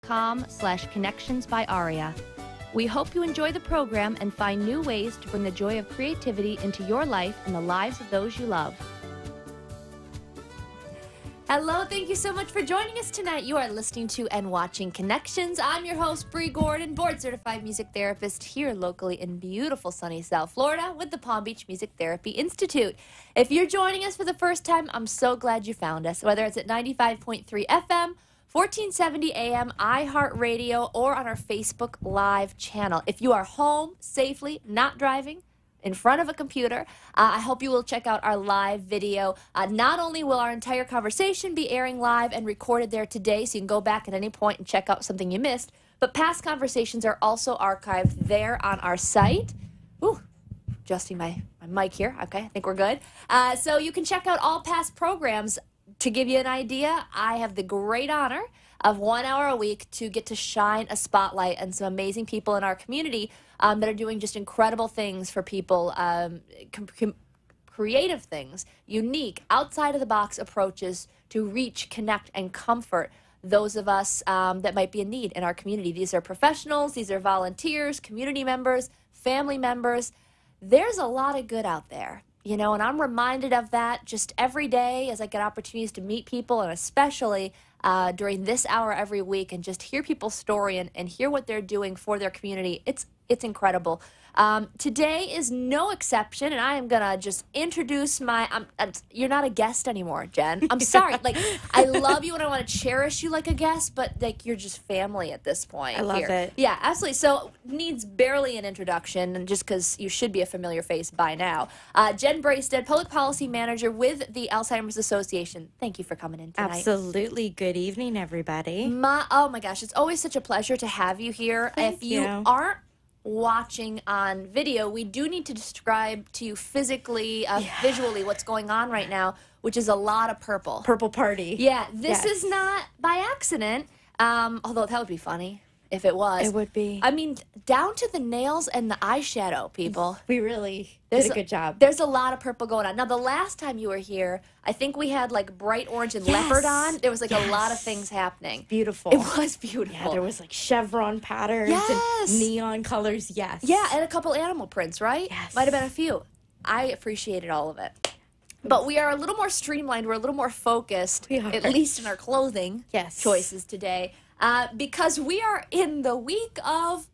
facebook.com/connections by Aria. We hope you enjoy the program and find new ways to bring the joy of creativity into your life and the lives of those you love. Hello, thank you so much for joining us tonight. You are listening to and watching Connections. I'm your host, Bree Gordon, board-certified music therapist here locally in beautiful sunny South Florida with the Palm Beach Music Therapy Institute. If you're joining us for the first time, I'm so glad you found us, whether it's at 95.3 FM, 1470 AM, iHeartRadio, or on our Facebook Live channel. If you are home safely, not driving, in front of a computer, I hope you will check out our live video. Not only will our entire conversation be airing live and recorded there today, so you can go back at any point and check out something you missed, but past conversations are also archived there on our site. Ooh, adjusting my mic here. Okay, I think we're good. So you can check out all past programs. To give you an idea, I have the great honor of 1 hour a week to get to shine a spotlight on some amazing people in our community that are doing just incredible things for people, creative things, unique, outside-of-the-box approaches to reach, connect, and comfort those of us that might be in need in our community. These are professionals, these are volunteers, community members, family members. There's a lot of good out there. You know, and I'm reminded of that just every day as I get opportunities to meet people, and especially during this hour every week, and just hear people's story and hear what they're doing for their community. It's incredible. Today is no exception, and I am going to just introduce you're not a guest anymore, Jen. I'm sorry. Like, I love you and I want to cherish you like a guest, but, like, you're just family at this point. I love it. Yeah, absolutely. So, needs barely an introduction, and just because you should be a familiar face by now. Jen Brasted, Public Policy Manager with the Alzheimer's Association. Thank you for coming in tonight. Absolutely. Good evening, everybody. Oh, my gosh. It's always such a pleasure to have you here. Thank you. If you aren't watching on video, we do need to describe to you physically, visually, what's going on right now, which is a lot of purple. Purple party. Yeah, this is not by accident, although that would be funny if it was. It would be. I mean, down to the nails and the eyeshadow, people. We really did a good job. There's a lot of purple going on. Now, the last time you were here, I think we had like bright orange and leopard on. There was like a lot of things happening. Beautiful. It was beautiful. Yeah, there was like chevron patterns and neon colors. Yes. Yeah, and a couple animal prints, right? Yes. Might have been a few. I appreciated all of it. But we are a little more streamlined. We're a little more focused, at least in our clothing choices today, because we are in the week of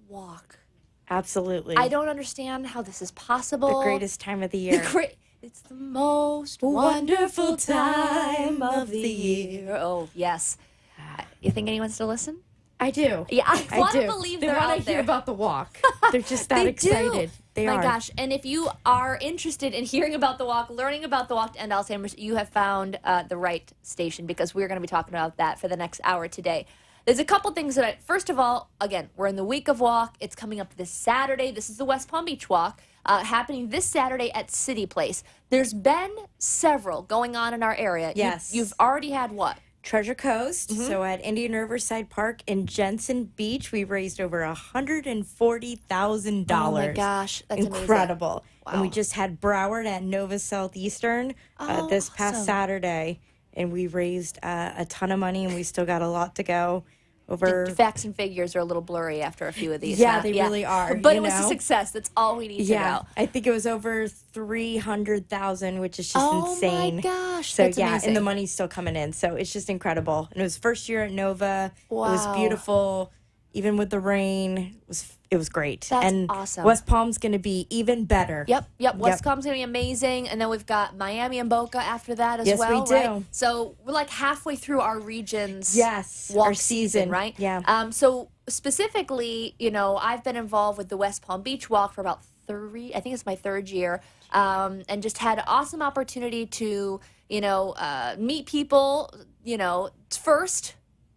walk. Absolutely. I don't understand how this is possible. The greatest time of the year. It's the most wonderful time of the year. Oh, yes. You think anyone's still listen? I do. Yeah, I want to believe they're out there. They want to hear about the walk. They're just that excited. They are. My gosh. And if you are interested in hearing about the walk, learning about the walk to end Alzheimer's, you have found the right station, because we're going to be talking about that for the next hour today. There's a couple things that first of all, again, we're in the week of walk. It's coming up this Saturday. This is the West Palm Beach Walk, happening this Saturday at City Place. There's been several going on in our area. Yes. You've already had what? Treasure Coast. So at Indian Riverside Park in Jensen Beach, we raised over $140,000. Oh my gosh, that's incredible. Amazing. Wow. And we just had Broward at Nova Southeastern this past Saturday, and we raised a ton of money, and we still got a lot to go. The facts and figures are a little blurry after a few of these. Yeah, they really are. But it was a success. That's all we need to know. I think it was over 300,000, which is just insane. Oh my gosh, so that's amazing. And the money's still coming in, so it's just incredible. And it was first year at Nova. Wow. It was beautiful, even with the rain. It was great. That's awesome. West Palm's going to be even better. Yep. West Palm's going to be amazing. And then we've got Miami and Boca after that as well. Yes, we do. Right? So we're like halfway through our region's walk our season, right? Yeah. So specifically, you know, I've been involved with the West Palm Beach Walk for about I think it's my third year, and just had an awesome opportunity to, you know, meet people. You know, first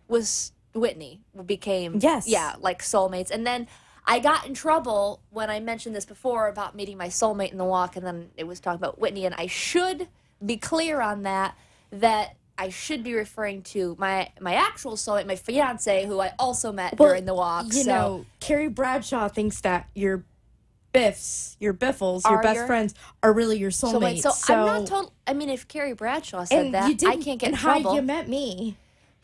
was Whitney became like soulmates, and then I got in trouble when I mentioned this before about meeting my soulmate in the walk, and then it was talking about Whitney, and I should be clear on that I should be referring to my actual soulmate, my fiance, who I also met during the walk. You know, Carrie Bradshaw thinks that your Biffs, your Biffles, your best friends are really your soulmates. So I'm not told. I mean, if Carrie Bradshaw said that, I can't get in trouble. How you met me.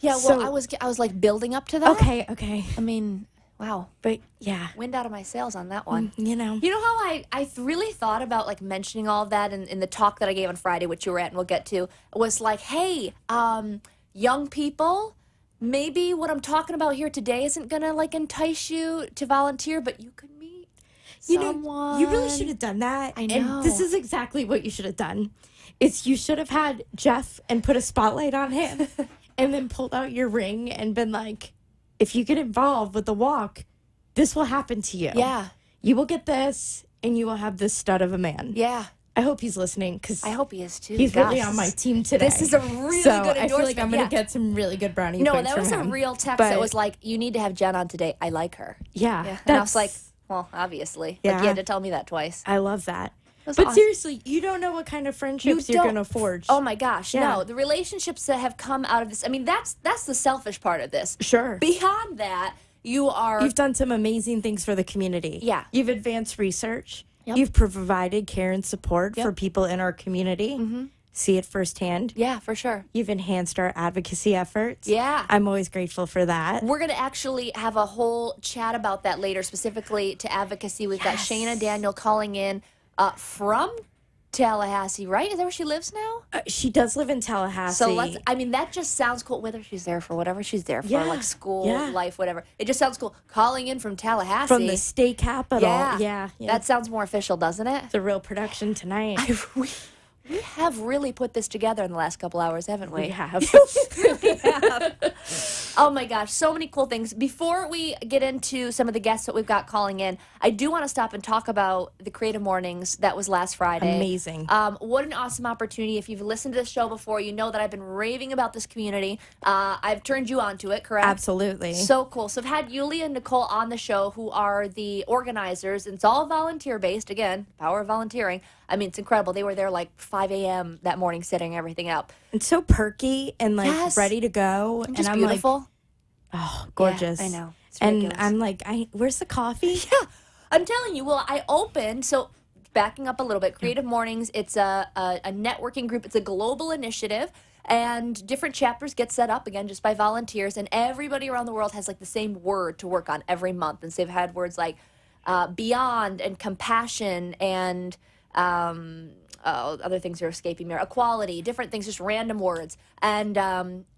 Yeah, well, I was like building up to that. Okay. I mean, wow. But yeah. Wind out of my sails on that one. You know. You know how I really thought about like mentioning all of that in the talk that I gave on Friday, which you were at and we'll get to, was like, hey, young people, maybe what I'm talking about here today isn't going to like entice you to volunteer, but you could meet someone. You really should have done that. I know. And this is exactly what you should have done. Is you should have had Jeff and put a spotlight on him and then pulled out your ring and been like, if you get involved with the walk, this will happen to you. Yeah. You will get this and you will have this stud of a man. Yeah. I hope he's listening because I hope he is too. He's really on my team today. This is a really so good endorsement. I feel like I'm going to get some really good brownie points No, that was from him. a real text that was like, you need to have Jen on today. I like her. Yeah. And I was like, well, obviously. Yeah. Like, you had to tell me that twice. I love that. But awesome. seriously, you don't know what kind of friendships you're going to forge. Oh my gosh, Yeah. no. The relationships that have come out of this, I mean, that's the selfish part of this. Sure. Beyond that, you've done some amazing things for the community. Yeah. You've advanced research. Yep. You've provided care and support Yep. for people in our community. Mm-hmm. See it firsthand. Yeah, for sure. You've enhanced our advocacy efforts. Yeah. I'm always grateful for that. We're going to actually have a whole chat about that later, specifically to advocacy. We've got Shayna Daniel calling in from Tallahassee, right? Is that where she lives now? She does live in Tallahassee. So that just sounds cool, whether she's there for whatever she's there for, like school, life, whatever. It just sounds cool. Calling in from Tallahassee. From the state capital. Yeah. That sounds more official, doesn't it? It's a real production tonight. We have really put this together in the last couple hours, haven't we? We have. We really have. Oh my gosh, so many cool things. Before we get into some of the guests that we've got calling in, I do want to stop and talk about the Creative Mornings that was last Friday. Amazing. What an awesome opportunity. If you've listened to this show before, you know that I've been raving about this community. I've turned you on to it, correct? Absolutely. So cool. So I've had Yulia and Nicole on the show, who are the organizers. It's all volunteer-based. Again, power of volunteering. I mean, it's incredible. They were there like 5 a.m. that morning setting everything up. It's so perky and like ready to go. Just I'm beautiful. like, oh, gorgeous. Yeah, I know. It's and ridiculous. I'm like, where's the coffee? Yeah, I'm telling you. Well, I opened, so backing up a little bit, Creative Mornings, it's a networking group. It's a global initiative. And different chapters get set up, again, just by volunteers. And everybody around the world has like the same word to work on every month. And so they've had words like beyond and compassion and other things are escaping me, equality, different things, just random words. And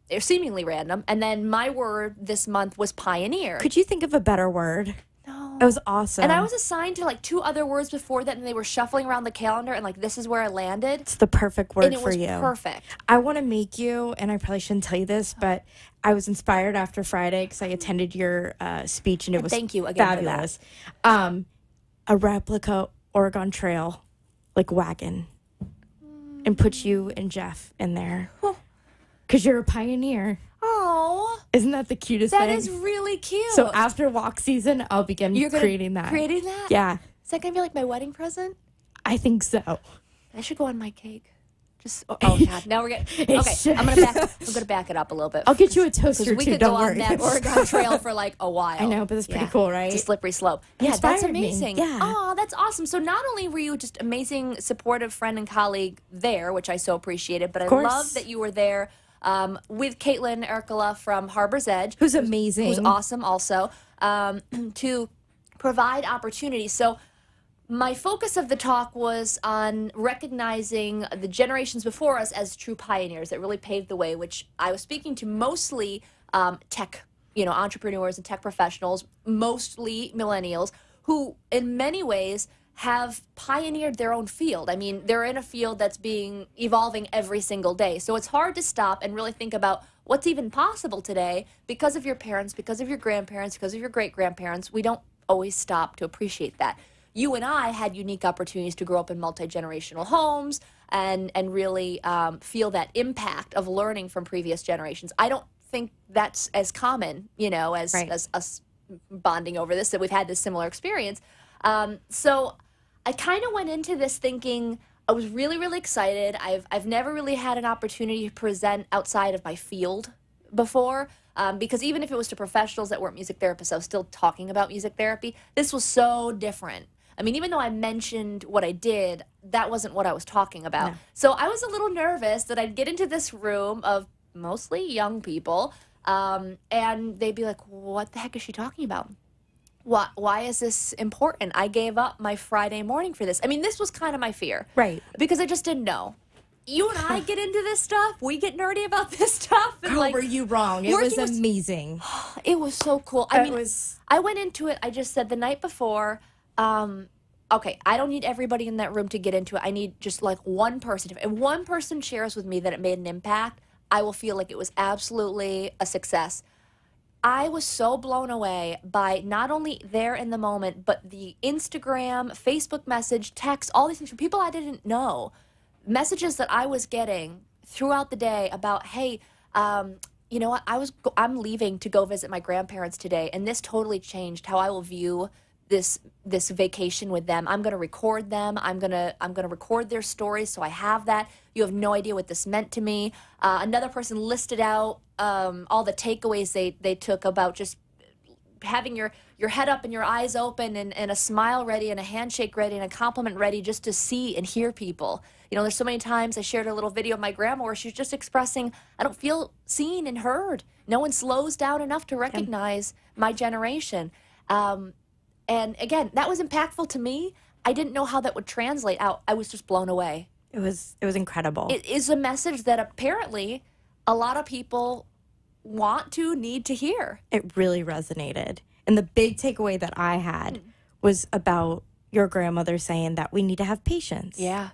they're seemingly random. And then my word this month was pioneer. Could you think of a better word? No. It was awesome. And I was assigned to like 2 other words before that, and they were shuffling around the calendar, and like this is where I landed. It's the perfect word and for you. It was perfect. I want to make you, and I probably shouldn't tell you this, but I was inspired after Friday because I attended your speech, and it was thank you again fabulous. For that. A replica Oregon Trail, like wagon, and put you and Jeff in there because you're a pioneer. Oh, isn't that the cutest thing? That is really cute. So after walk season, I'll begin creating that. Creating that? Yeah. Is that gonna be like my wedding present? I think so. That should go on my cake. Just oh god, now we're getting okay. I'm gonna back it up a little bit. I'll get you a toaster we too. could don't go worry. on that Oregon Trail for like a while. I know, but it's pretty cool, right? It's a slippery slope. Yeah, that's Inspired me. amazing. Yeah. Oh, that's awesome. So not only were you just amazing, supportive friend and colleague there, which I so appreciated, but I love that you were there with Caitlin Ercola from Harbor's Edge, who's amazing, who's awesome, also to provide opportunities. So. My focus of the talk was on recognizing the generations before us as true pioneers that really paved the way, which I was speaking to mostly tech, entrepreneurs and tech professionals, mostly millennials, who in many ways have pioneered their own field. I mean, they're in a field that's evolving every single day. So it's hard to stop and really think about what's even possible today because of your parents, because of your grandparents, because of your great-grandparents. We don't always stop to appreciate that. You and I had unique opportunities to grow up in multi-generational homes and really feel that impact of learning from previous generations. I don't think that's as common, as us bonding over this, that we've had this similar experience. So I kind of went into this thinking I was really, really excited. I've never really had an opportunity to present outside of my field before. Because even if it was to professionals that weren't music therapists, I was still talking about music therapy. This was so different. I mean, even though I mentioned what I did, that wasn't what I was talking about. No. So I was a little nervous that I'd get into this room of mostly young people And they'd be like, what the heck is she talking about? Why is this important? I gave up my Friday morning for this. I mean, this was kind of my fear. Right. Because I just didn't know. You and I get into this stuff. We get nerdy about this stuff. And Girl, were you wrong? It was amazing. It was so cool. I mean, I went into it, I just said the night before, okay, I don't need everybody in that room to get into it. I need just like one person. If one person shares with me that it made an impact, I will feel like it was absolutely a success. I was so blown away by not only there in the moment, but the Instagram, Facebook message, text, all these things from people I didn't know. Messages that I was getting throughout the day about, hey, you know what, I'm leaving to go visit my grandparents today, and this totally changed how I will view this vacation with them. I'm going to record them. I'm going to record their stories, so I have that. You have no idea what this meant to me. Another person listed out all the takeaways they took about just having your head up and your eyes open and a smile ready and a handshake ready and a compliment ready just to see and hear people. You know, there's so many times I shared a little video of my grandma where she's just expressing, I don't feel seen and heard. No one slows down enough to recognize my generation. And again, that was impactful to me. I didn't know how that would translate out. I was just blown away. It was incredible. It is a message that apparently a lot of people need to hear. It really resonated. And the big takeaway that I had was about your grandmother saying that we need to have patience. Yeah.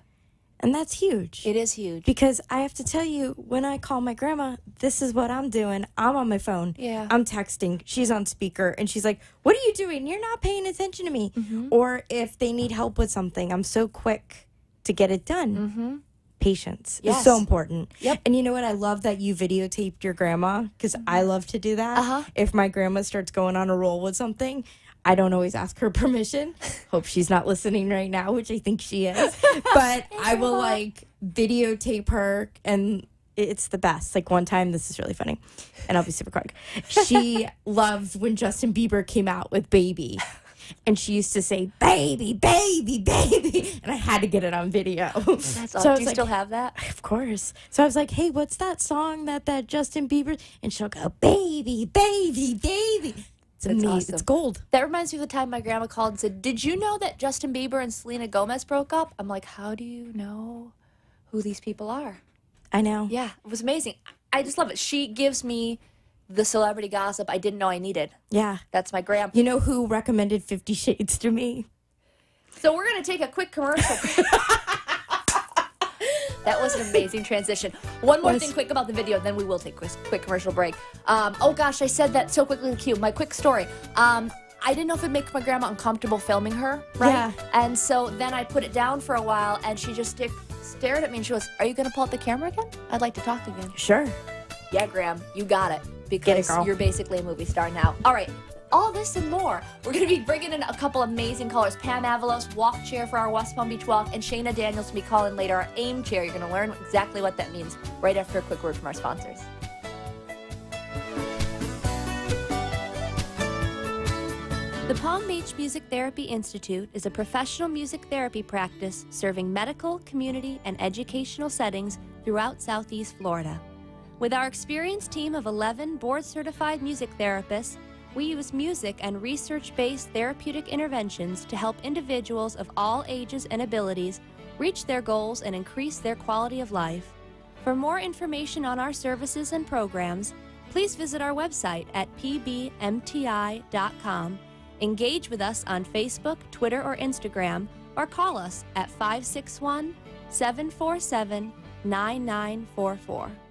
And that's huge. It is huge. Because I have to tell you, when I call my grandma, this is what I'm doing. I'm on my phone. Yeah. I'm texting. She's on speaker. And she's like, what are you doing? You're not paying attention to me. Or if they need help with something, I'm so quick to get it done. Patience is so important. Yep. And you know what? I love that you videotaped your grandma, because I love to do that. If my grandma starts going on a roll with something, I don't always ask her permission. Hope she's not listening right now, which I think she is. But I will like videotape her, and it's the best. Like one time, this is really funny, and I'll be super quick. She loved when Justin Bieber came out with Baby. And she used to say, baby, baby, baby. And I had to get it on video. That's awesome. Do you still have that? Of course. So I was like, hey, what's that song that Justin Bieber? And she'll go, baby, baby, baby. It's amazing. Awesome. It's gold. That reminds me of the time my grandma called and said, did you know that Justin Bieber and Selena Gomez broke up? I'm like, how do you know who these people are? I know. Yeah, it was amazing. I just love it. She gives me the celebrity gossip I didn't know I needed. Yeah. That's my grandpa. You know who recommended 50 Shades to me? So we're going to take a quick commercial. That was an amazing transition. One more thing quick about the video, then we will take a quick commercial break. Oh gosh, I said that so quickly in the queue. My quick story. I didn't know if it'd make my grandma uncomfortable filming her, right? Yeah. And so then I put it down for a while, and she just stared at me, and she goes, are you going to pull out the camera again? I'd like to talk again. Sure. Yeah, Graham, you got it. Because you're basically a movie star now. All right, all this and more. We're going to be bringing in a couple amazing callers. Pam Avalos, walk chair for our West Palm Beach walk, and Shayna Daniels will be calling later, our aim chair. You're going to learn exactly what that means right after a quick word from our sponsors. The Palm Beach Music Therapy Institute is a professional music therapy practice serving medical, community, and educational settings throughout Southeast Florida. With our experienced team of 11 board-certified music therapists, we use music and research-based therapeutic interventions to help individuals of all ages and abilities reach their goals and increase their quality of life. For more information on our services and programs, please visit our website at pbmti.com, engage with us on Facebook, Twitter, or Instagram, or call us at 561-747-9944.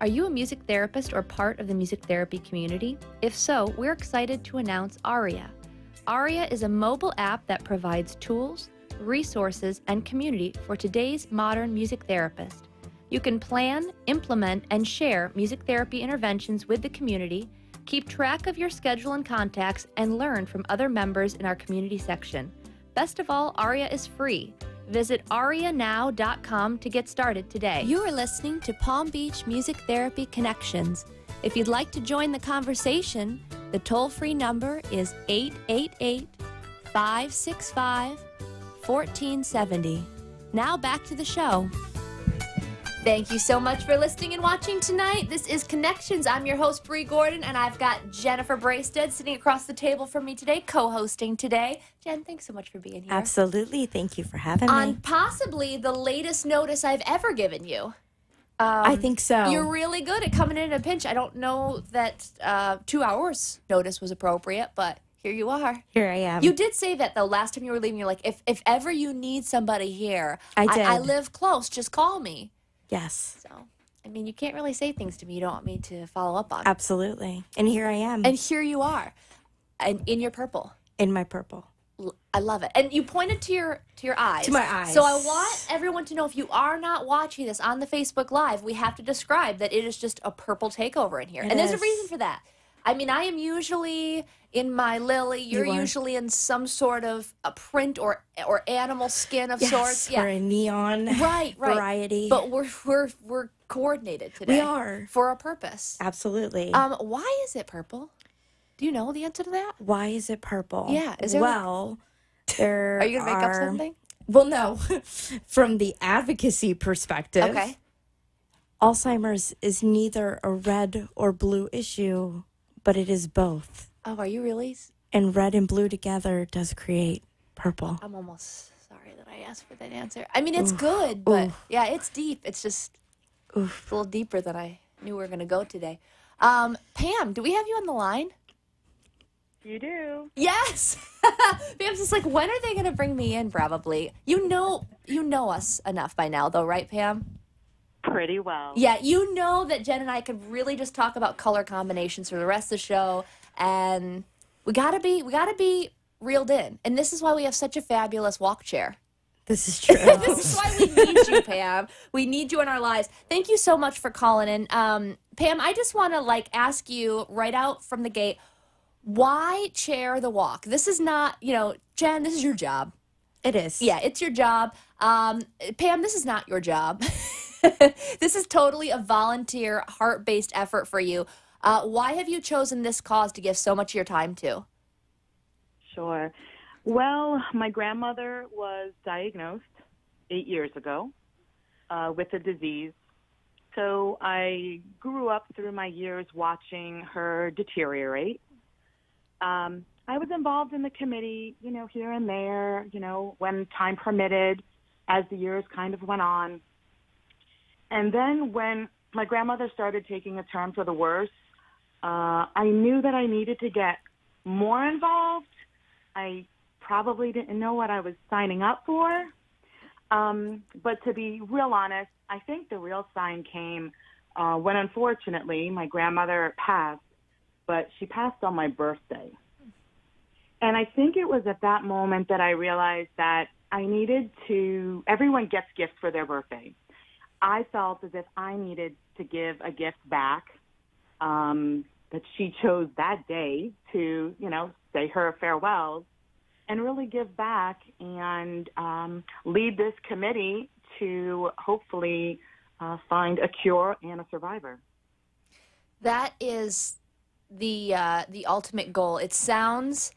Are you a music therapist or part of the music therapy community? If so, we're excited to announce Aria. Aria is a mobile app that provides tools, resources, and community for today's modern music therapist. You can plan, implement, and share music therapy interventions with the community, keep track of your schedule and contacts, and learn from other members in our community section. Best of all, Aria is free. Visit arianow.com to get started today. You are listening to Palm Beach Music Therapy Connections. If you'd like to join the conversation, the toll-free number is 888-565-1470. Now back to the show. Thank you so much for listening and watching tonight. This is Connections. I'm your host, Bree Gordon, and I've got Jennifer Bracestead sitting across the table from me today, co-hosting today. Jen, thanks so much for being here. Absolutely. Thank you for having me. On possibly the latest notice I've ever given you. I think so. You're really good at coming in a pinch. I don't know that 2 hours notice was appropriate, but here you are. Here I am. You did say that, though, last time you were leaving. You're like, if ever you need somebody here, I did. I live close. Just call me. Yes. So, I mean, you can't really say things to me you don't want me to follow up on. Absolutely. And here I am. And here you are, and in your purple. In my purple. I love it. And you pointed to your eyes. To my eyes. So I want everyone to know, if you are not watching this on the Facebook Live, we have to describe that it is just a purple takeover in here. And there's a reason for that. I mean, I am usually in my lily. You're usually in some sort of a print or animal skin of sorts. Yeah, or a neon variety. But we're coordinated today. We are. For a purpose. Absolutely. Why is it purple? Do you know the answer to that? Why is it purple? Yeah. Is there there are you going to make up something? Well, no. From the advocacy perspective, okay. Alzheimer's is neither a red or blue issue, but it is both. Oh, are you really? And red and blue together does create purple. I'm almost sorry that I asked for that answer. I mean, it's good, but yeah, it's deep. It's just a little deeper than I knew we were going to go today. Pam, do we have you on the line? You do. Yes. Pam's just like, when are they going to bring me in? Probably. You know us enough by now, though, right, Pam? Pretty well. Yeah, you know that Jen and I could really just talk about color combinations for the rest of the show, and we gotta be reeled in. And this is why we have such a fabulous walk chair. This is true. This is why we need you, Pam. We need you in our lives. Thank you so much for calling in. Pam, I just want to ask you right out from the gate, why chair the walk? This is not, Jen, this is your job. It is. Yeah, it's your job. Pam, this is not your job. This is totally a volunteer, heart-based effort for you. Why have you chosen this cause to give so much of your time to? Sure. Well, my grandmother was diagnosed 8 years ago with a disease. So I grew up through my years watching her deteriorate. I was involved in the committee, here and there, when time permitted, as the years kind of went on. And then when my grandmother started taking a turn for the worse, I knew that I needed to get more involved. I probably didn't know what I was signing up for. But to be real honest, I think the real sign came when, unfortunately, my grandmother passed, but she passed on my birthday. And I think it was at that moment that I realized that I needed to, everyone gets gifts for their birthday. I felt as if I needed to give a gift back, that she chose that day to, say her farewells and really give back and lead this committee to hopefully find a cure and a survivor. That is the ultimate goal. It sounds,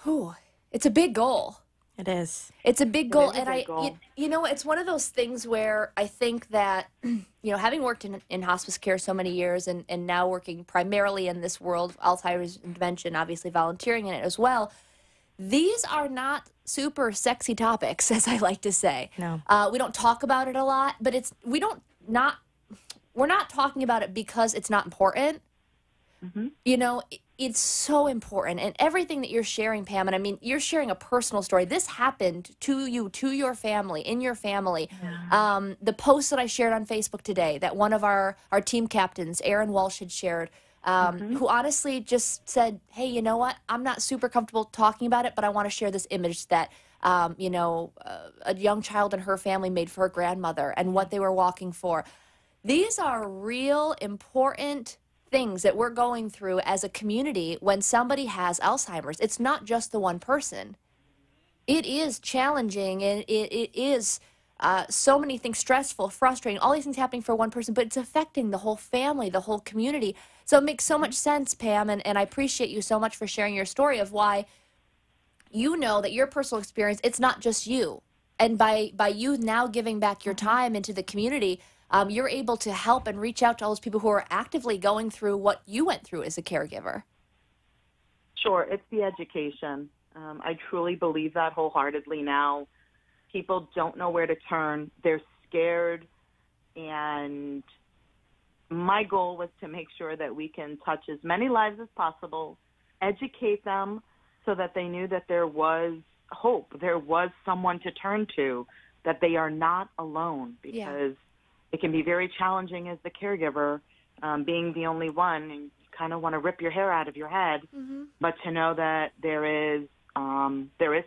it's a big goal. It is. It's a big goal, and it's one of those things where I think that, having worked in hospice care so many years and now working primarily in this world of Alzheimer's and dementia, obviously volunteering in it as well, these are not super sexy topics, as I like to say. No. We don't talk about it a lot, but we're not talking about it because it's not important. Mm-hmm. It's so important. And everything that you're sharing, Pam, and I mean, you're sharing a personal story. This happened to you, to your family, in your family. Yeah. The post that I shared on Facebook today that one of our team captains, Aaron Walsh, had shared, who honestly just said, hey, you know what? I'm not super comfortable talking about it, but I want to share this image that, a young child and her family made for her grandmother and what they were walking for. These are real important things that we're going through as a community when somebody has Alzheimer's. It's not just the one person. It is challenging, and it is so many things, stressful, frustrating, all these things happening for one person, but it's affecting the whole family, the whole community. So it makes so much sense, Pam, and I appreciate you so much for sharing your story of why you know that your personal experience, it's not just you. and by you now giving back your time into the community, you're able to help and reach out to all those people who are actively going through what you went through as a caregiver. Sure, it's the education. I truly believe that wholeheartedly now. People don't know where to turn. They're scared. And my goal was to make sure that we can touch as many lives as possible, educate them so that they knew that there was hope, there was someone to turn to, that they are not alone, because it can be very challenging as the caregiver, being the only one, and you kind of want to rip your hair out of your head, but to know that there is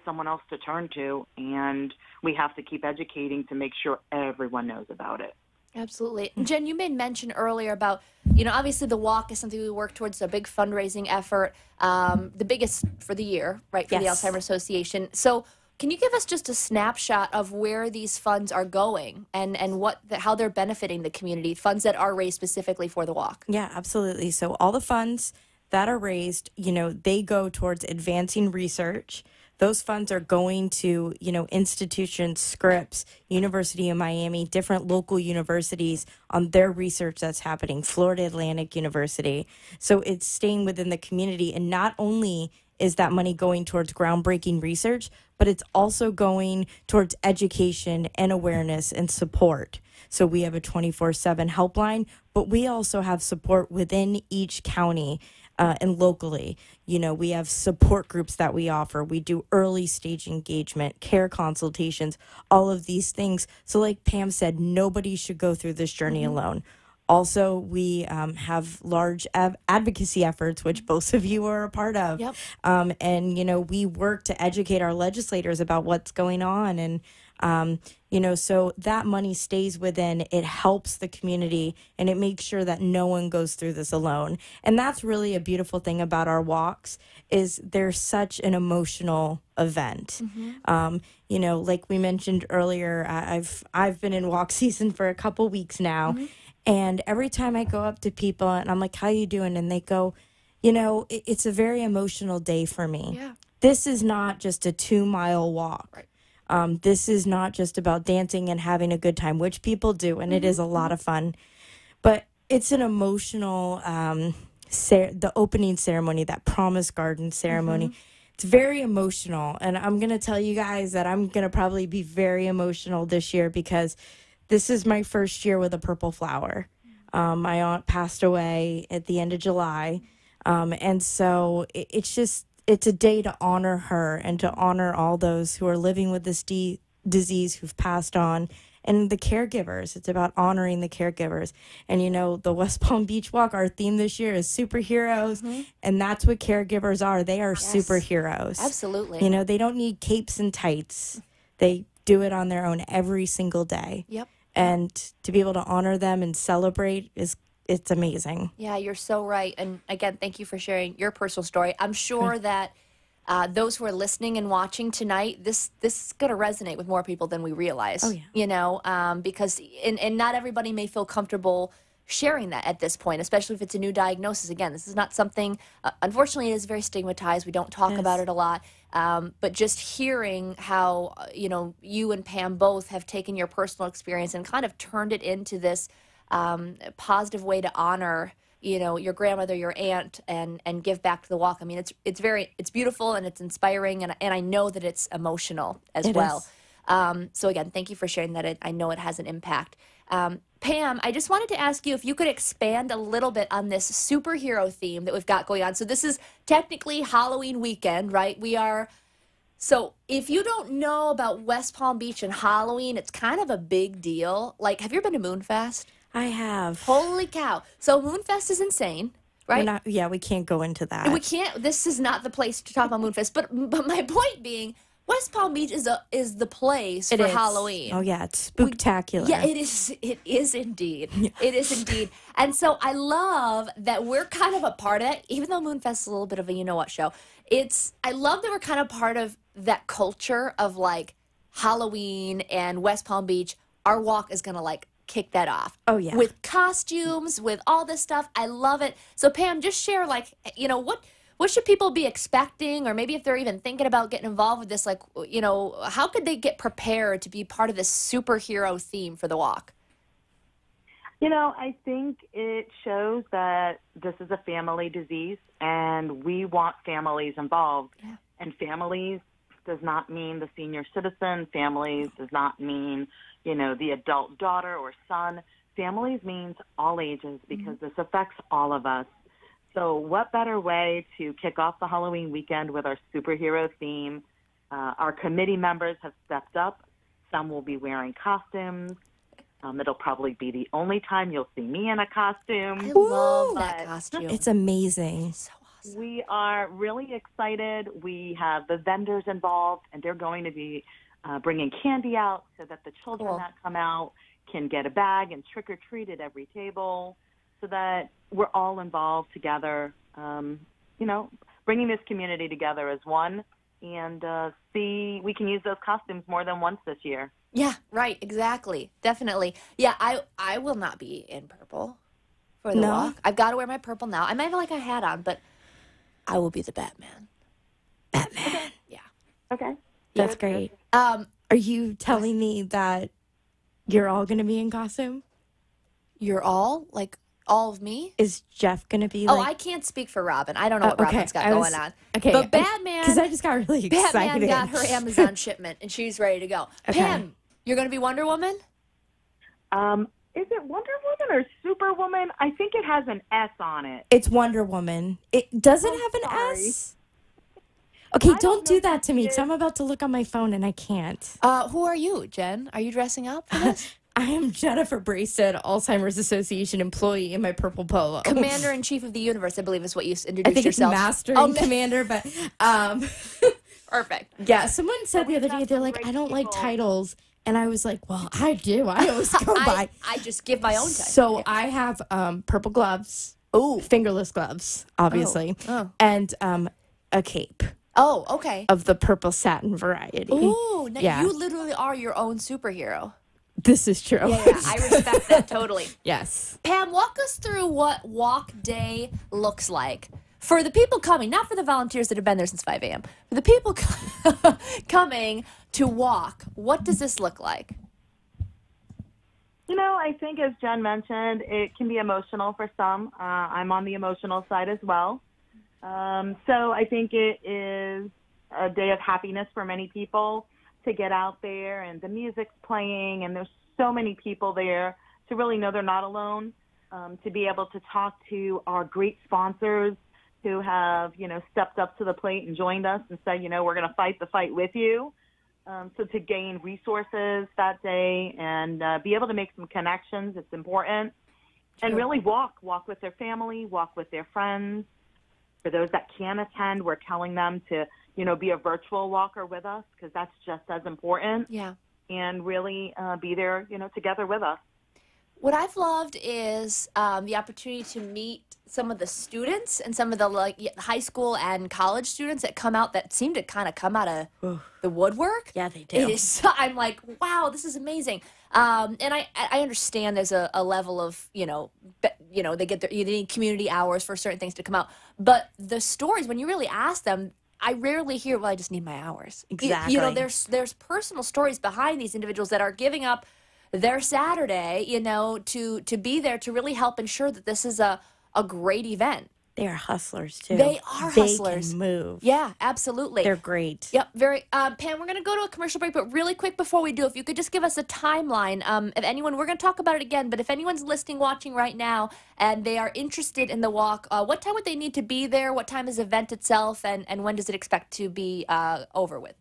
someone else to turn to, and we have to keep educating to make sure everyone knows about it. Absolutely. Jen, you made mention earlier about, obviously the walk is something we work towards, a big fundraising effort, the biggest for the year, right, for the Alzheimer's Association. So can you give us just a snapshot of where these funds are going and how they're benefiting the community, funds that are raised specifically for the walk? Yeah, absolutely. So all the funds that are raised, they go towards advancing research. Those funds are going to, institutions, Scripps, University of Miami, different local universities on their research that's happening, Florida Atlantic University. So it's staying within the community. And not only is that money going towards groundbreaking research, but it's also going towards education and awareness and support. So we have a 24/7 helpline, but we also have support within each county and locally. We have support groups that we offer. We do early stage engagement, care consultations, all of these things. So like Pam said, nobody should go through this journey alone. Also, we have large advocacy efforts, which both of you are a part of. Yep. And, we work to educate our legislators about what's going on. And, so that money stays within, it helps the community, and it makes sure that no one goes through this alone. And that's really a beautiful thing about our walks, is they're such an emotional event. Like we mentioned earlier, I've been in walk season for a couple weeks now. And every time I go up to people and I'm like, how you doing? And they go, it's a very emotional day for me. Yeah. This is not just a 2-mile walk. Right. This is not just about dancing and having a good time, which people do, and it is a lot of fun. But it's an emotional, the opening ceremony, that promise garden ceremony. It's very emotional. And I'm going to tell you guys that I'm going to probably be very emotional this year, because this is my first year with a purple flower. My aunt passed away at the end of July. And so it's a day to honor her and to honor all those who are living with this disease, who've passed on, and the caregivers. It's about honoring the caregivers. And, the West Palm Beach Walk, our theme this year is superheroes. And that's what caregivers are. They are superheroes. Absolutely. They don't need capes and tights. They do it on their own every single day. Yep. And to be able to honor them and celebrate it's amazing. Yeah, you're so right. And again, thank you for sharing your personal story. I'm sure that those who are listening and watching tonight, this is going to resonate with more people than we realize. Oh, yeah. Because and not everybody may feel comfortable sharing that at this point, especially if it's a new diagnosis. Again, this is not something, unfortunately, it is very stigmatized. We don't talk about it a lot. But just hearing how, you and Pam both have taken your personal experience and kind of turned it into this positive way to honor, your grandmother, your aunt, and give back to the walk. I mean, it's beautiful and it's inspiring, and I know that it's emotional as well. So again, thank you for sharing that. I know it has an impact. Pam, I just wanted to ask you if you could expand a little bit on this superhero theme that we've got going on. So this is technically Halloween weekend, right? So if you don't know about West Palm Beach and Halloween, it's kind of a big deal. Like, have you ever been to Moonfest? I have. Holy cow. So Moonfest is insane, right? We can't go into that. We can't. This is not the place to talk about Moonfest. But my point being, West Palm Beach is the place for Halloween. Oh yeah, it's spooktacular. It is. It is indeed. It is indeed. And so I love that we're kind of a part of it, even though Moonfest is a little bit of a you-know-what show. I love that we're kind of part of that culture of like Halloween and West Palm Beach. Our walk is gonna kick that off. Oh yeah. With costumes, with all this stuff. I love it. So Pam, just share what should people be expecting, or maybe if they're even thinking about getting involved with this, like, you know, how could they get prepared to be part of this superhero theme for the walk? You know, I think it shows that this is a family disease, and we want families involved. Yeah. And families does not mean the senior citizen. Families does not mean, you know, the adult daughter or son. Families means all ages, because this affects all of us. So what better way to kick off the Halloween weekend with our superhero theme? Our committee members have stepped up. Some will be wearing costumes. It'll probably be the only time you'll see me in a costume. I love that costume. It's amazing. So awesome. We are really excited. We have the vendors involved, and they're going to be bringing candy out so that the children that come out can get a bag and trick-or-treat at every table, so that we're all involved together, you know, bringing this community together as one, and see we can use those costumes more than once this year. Yeah, right, exactly. Definitely. Yeah, I will not be in purple for the walk. I've got to wear my purple now. I might have like a hat on, but I will be the Batman. Batman. Yeah. Okay. That's great. Are you telling me that you're all going to be in costume? You're all? Like, all of me? Is Jeff going to be Oh, like... I can't speak for Robin. I don't know what Robin's got going on. Okay. But Batman... Because I just got really excited. Batman got her Amazon shipment, and she's ready to go. Okay. Pam, you're going to be Wonder Woman? Is it Wonder Woman or Superwoman? I think it has an S on it. It's Wonder Woman. It doesn't have an sorry. S? Okay, don't don't do know that if to it me, is. because I'm about to look on my phone and I can't. Who are you, Jen? Are you dressing up for this? I am Jennifer Braystead, Alzheimer's Association employee in my purple polo. Commander-in-Chief of the universe, I believe is what you introduced I think yourself. it's Master and Commander, but Perfect. yeah, someone said the other day, they're like, great I don't like people. titles. And I was like, well, I do. I always go by. I just give my own title. So I have purple gloves. Ooh. Fingerless gloves, obviously. Oh. And a cape Oh, okay. of the purple satin variety. Ooh, Yeah. you literally are your own superhero. This is true. Yeah, I respect that totally. Yes. Pam, walk us through what walk day looks like. For the people coming, not for the volunteers that have been there since 5 a.m., for the people coming to walk, what does this look like? You know, I think as Jen mentioned, it can be emotional for some. I'm on the emotional side as well. So I think it is a day of happiness for many people to get out there, and the music's playing, and there's so many people there to really know they're not alone, to be able to talk to our great sponsors who have, you know, stepped up to the plate and joined us and said, you know, we're going to fight the fight with you. So to gain resources that day and be able to make some connections, it's important. And really walk with their family, walk with their friends. For those that can attend, we're telling them to, you know, be a virtual walker with us, because that's just as important. Yeah. And really be there, you know, together with us. What I've loved is the opportunity to meet some of the students and some of the high school and college students that come out that seem to kind of come out of the woodwork. Yeah, they do. It is, I'm like, wow, this is amazing. And I understand there's a level of, you know, they need community hours for certain things to come out. But the stories, when you really ask them, I rarely hear, well, I just need my hours. Exactly. You know, there's personal stories behind these individuals that are giving up their Saturday, you know, to be there to really help ensure that this is a great event. They are hustlers, too. They are hustlers. They can move. Yeah, absolutely. They're great. Yep, very. Pam, we're going to go to a commercial break, but really quick before we do, if you could just give us a timeline. If anyone, we're going to talk about it again, but if anyone's listening, watching right now, and they are interested in the walk, what time would they need to be there? What time is the event itself, and when does it expect to be over with?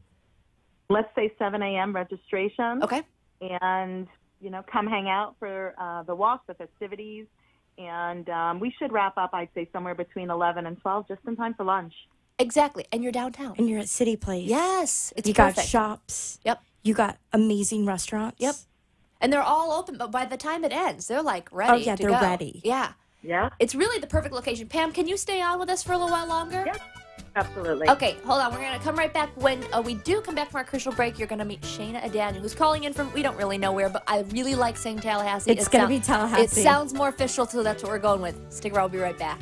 Let's say 7 a.m. registration. Okay. And, you know, come hang out for the walk, the festivities. And we should wrap up, I'd say, somewhere between 11 and 12, just in time for lunch. Exactly, and you're downtown. And you're at City Place. Yes, it's You perfect. got shops. Yep. You got amazing restaurants. Yep. And they're all open, but by the time it ends, they're like ready. Oh, yeah, to they're go. ready. Yeah. Yeah, It's really the perfect location. Pam, can you stay on with us for a little while longer? Yeah. absolutely. Okay, hold on. We're going to come right back. When we do come back from our commercial break, you're going to meet Shayna Adanian, who's calling in from, we don't really know where, but I really like saying Tallahassee. It's going to be Tallahassee. It sounds more official, so that's what we're going with. Stick around. We'll be right back.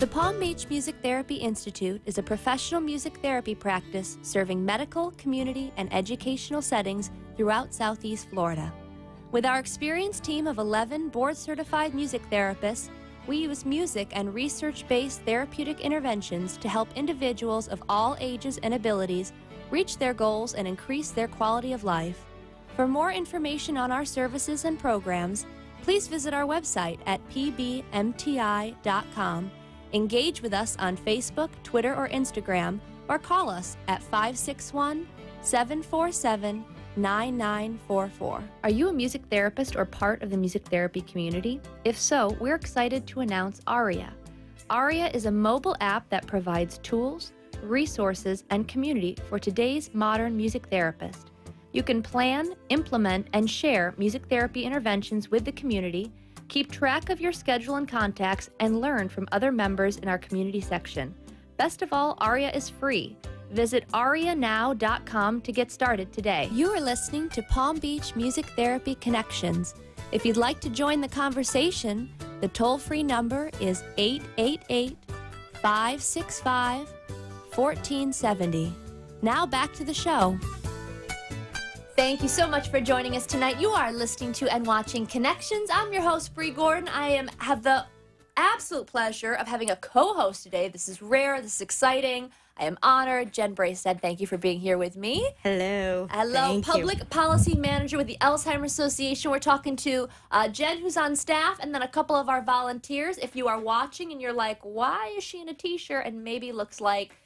The Palm Beach Music Therapy Institute is a professional music therapy practice serving medical, community, and educational settings throughout Southeast Florida. With our experienced team of 11 board-certified music therapists, we use music and research-based therapeutic interventions to help individuals of all ages and abilities reach their goals and increase their quality of life. For more information on our services and programs, please visit our website at pbmti.com. Engage with us on Facebook, Twitter, or Instagram, or call us at 561-747-9944. Are you a music therapist or part of the music therapy community? If so, we're excited to announce Aria. Aria is a mobile app that provides tools, resources, and community for today's modern music therapist. You can plan, implement, and share music therapy interventions with the community, keep track of your schedule and contacts, and learn from other members in our community section. Best of all, Aria is free. Visit arianow.com to get started today. You are listening to Palm Beach Music Therapy Connections. If you'd like to join the conversation, the toll-free number is 888-565-1470. Now back to the show. Thank you so much for joining us tonight. You are listening to and watching Connections. I'm your host, Bree Gordon. I have the absolute pleasure of having a co-host today. This is rare. This is exciting. I am honored. Jen Bray said thank you for being here with me. Hello. Hello. Thank Public you. Policy Manager with the Alzheimer's Association. We're talking to Jen, who's on staff, and then a couple of our volunteers. If you are watching and you're like, why is she in a T-shirt and maybe looks like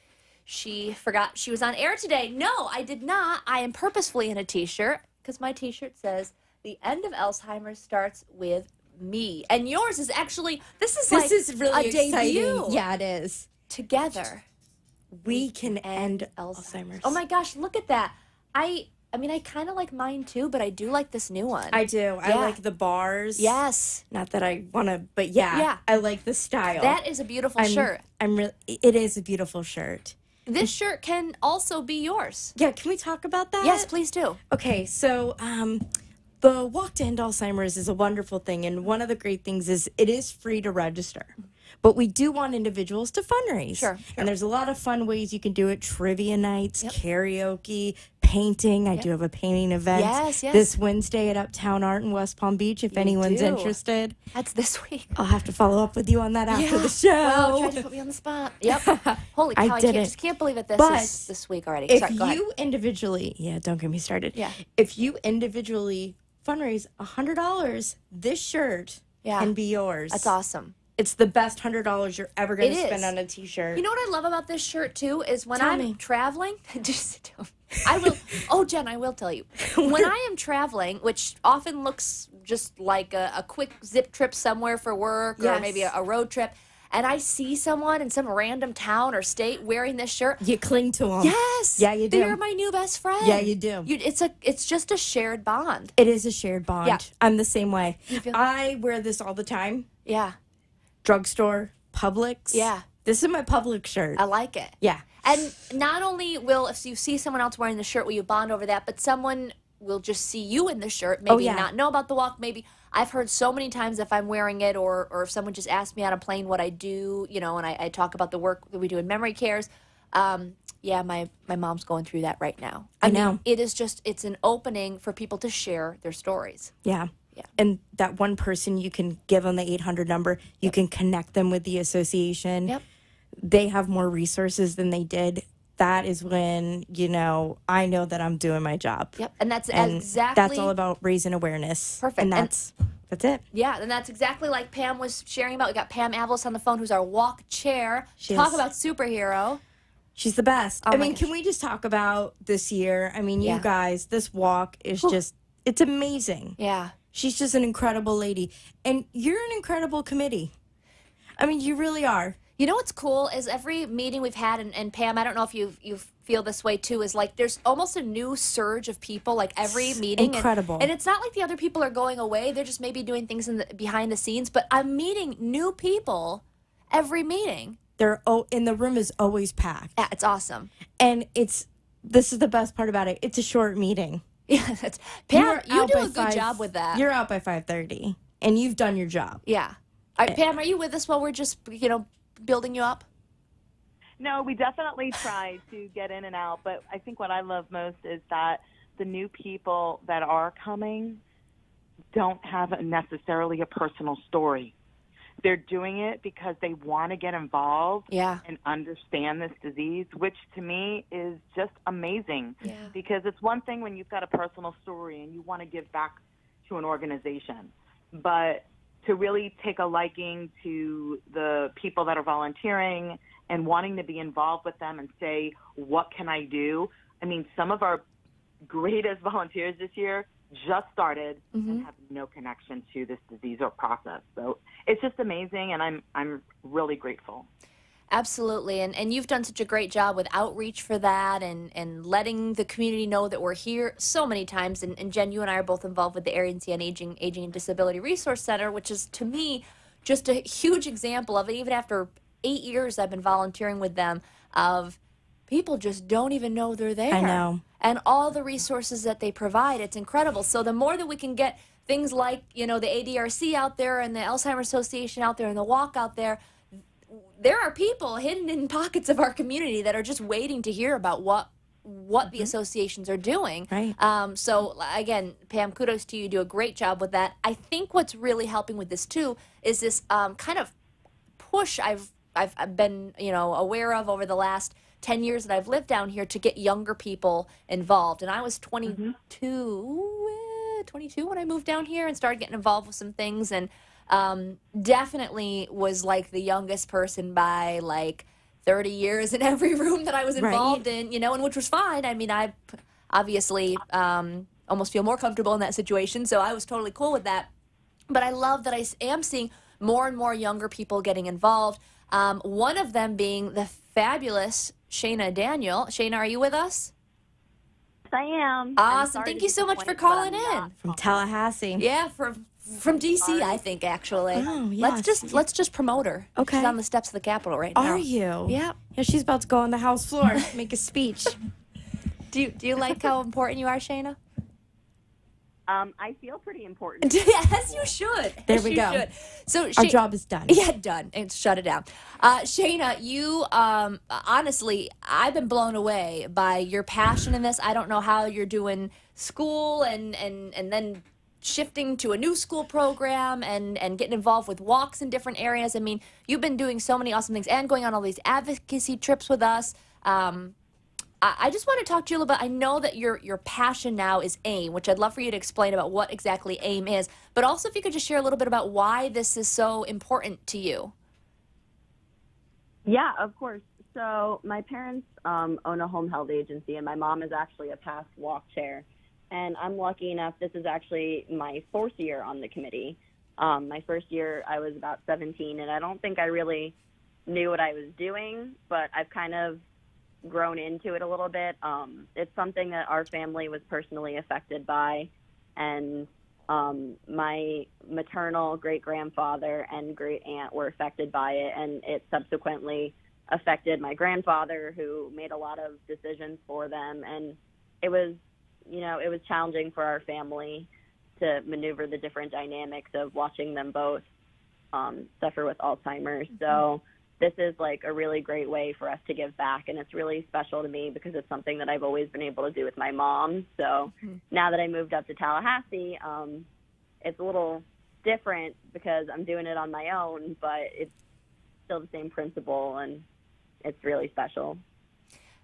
she forgot she was on air today? No, I did not. I am purposefully in a T-shirt because my T-shirt says, the end of Alzheimer's starts with me. And yours is actually, this is really a debut. exciting. Yeah, it is. Together, We can end Alzheimer's. Oh my gosh, look at that. I mean, I kind of like mine too, but I do like this new one. I do. Yeah. I like the bars. Yes. Not that I want to, but yeah. Yeah. I like the style. That is a beautiful shirt. It is a beautiful shirt. This shirt can also be yours. Yeah, can we talk about that? Yes, please do. Okay, so the Walk to End Alzheimer's is a wonderful thing, and one of the great things is it is free to register. But we do want individuals to fundraise. Sure. And there's a lot of fun ways you can do it. Trivia nights, karaoke, painting. I do have a painting event Yes. this Wednesday at Uptown Art in West Palm Beach if anyone's do. interested. That's this week. I'll have to follow up with you on that after the show. Well, tried to put me on the spot. Yep. Holy cow, I just can't believe it. But Is this week already. If Sorry, go ahead. you individually, don't get me started. Yeah. If you individually fundraise $100, this shirt can be yours. That's awesome. It's the best $100 you're ever going to It spend is. on a T-shirt. You know what I love about this shirt too is when Tell I'm me. traveling. Just sit down. I will. Oh, Jen, I will tell you. When I am traveling, which often looks just like a quick zip trip somewhere for work or Yes. maybe a road trip, and I see someone in some random town or state wearing this shirt. You cling to them. Yes. Yeah, you do. They're my new best friend. Yeah, you do. It's just a shared bond. It is a shared bond. Yeah. I'm the same way. feel- I wear this all the time. Yeah. Drugstore, Publix. Yeah. This is my Publix shirt. I like it. Yeah. And not only will, if you see someone else wearing the shirt, will you bond over that, but someone will just see you in the shirt, maybe yeah. not know about the walk, maybe. I've heard so many times if I'm wearing it or if someone just asks me on a plane what I do, and I talk about the work that we do in memory cares. My mom's going through that right now. I know. mean, it's an opening for people to share their stories. Yeah. Yeah. And that one person, you can give them the 800 number. You can connect them with the association. Yep. They have more resources than they did. That is when, I know that I'm doing my job. Yep. And that's And exactly. that's all about raising awareness. Perfect. And And- that's it. Yeah, and that's exactly like Pam was sharing about. We got Pam Avalos on the phone, who's our walk chair. She Talk is. about superhero. She's the best. Oh I my mean, gosh. can we just talk about this year? I mean, you Yeah. guys, this walk is it's amazing. Yeah. She's just an incredible lady. And you're an incredible committee. I mean, you really are. You know what's cool is every meeting we've had, and Pam, I don't know if you feel this way too, is like there's almost a new surge of people like every meeting. Incredible. And it's not like the other people are going away. They're just maybe doing things behind the scenes. But I'm meeting new people every meeting. And the room is always packed. Yeah, it's awesome. And this is the best part about it. It's a short meeting. Yeah, Pam, you out do by a good 5 job with that. You're out by 5:30, and you've done your job. Yeah. All right, Pam, are you with us while we're just, building you up? No, we definitely try to get in and out, but I think what I love most is that the new people that are coming don't have necessarily a personal story. They're doing it because they want to get involved and understand this disease, which to me is just amazing. Yeah. Because it's one thing when you've got a personal story and you want to give back to an organization, but to really take a liking to the people that are volunteering and wanting to be involved with them and say, what can I do? I mean, some of our greatest volunteers this year just started and have no connection to this disease or process. So it's just amazing, and I'm really grateful. Absolutely, and you've done such a great job with outreach for that and letting the community know that we're here so many times. And Jen, you and I are both involved with the Aria and Aging and Disability Resource Center, which is, to me, just a huge example of it. Even after 8 years I've been volunteering with them, of people just don't even know they're there. I know. And all the resources that they provide, it's incredible. So the more that we can get things like, the ADRC out there and the Alzheimer's Association out there and the walk out there, there are people hidden in pockets of our community that are just waiting to hear about what the associations are doing. Right. So again, Pam, kudos to you. You do a great job with that. I think what's really helping with this too is this kind of push I've been aware of over the last 10 years that I've lived down here to get younger people involved. And I was 22 when I moved down here and started getting involved with some things, and definitely was like the youngest person by like 30 years in every room that I was involved in, and which was fine. I mean, I obviously almost feel more comfortable in that situation, so I was totally cool with that. But I love that I am seeing more and more younger people getting involved. One of them being the fabulous Shayna Daniel. Shayna, are you with us? Yes, I am. Awesome. Thank you so much for calling in. From Tallahassee. Yeah, from DC, I think, actually. Oh, yes. Let's just promote her. Okay. She's on the steps of the Capitol right now. Are you? Yeah. Yeah, she's about to go on the House floor, make a speech. Do you like how important you are, Shayna? I feel pretty important. Yes, you should. There we go. Should. So Our job is done. Yeah, done. And shut it down. Shayna, you honestly, I've been blown away by your passion in this. I don't know how you're doing school and then shifting to a new school program and getting involved with walks in different areas. I mean, you've been doing so many awesome things and going on all these advocacy trips with us. I just want to talk to you a little bit. I know that your passion now is AIM, which I'd love for you to explain about what exactly AIM is, but also if you could just share a little bit about why this is so important to you. Yeah, of course. So my parents own a home health agency, and my mom is actually a past walk chair. And I'm lucky enough, this is actually my 4th year on the committee. My first year, I was about 17, and I don't think I really knew what I was doing, but I've kind of grown into it a little bit. It's something that our family was personally affected by, and my maternal great-grandfather and great-aunt were affected by it, and it subsequently affected my grandfather, who made a lot of decisions for them, and it was challenging for our family to maneuver the different dynamics of watching them both suffer with Alzheimer's. So this is like a really great way for us to give back, and it's really special to me because it's something that I've always been able to do with my mom. So now that I moved up to Tallahassee, it's a little different because I'm doing it on my own, but it's still the same principle, and it's really special.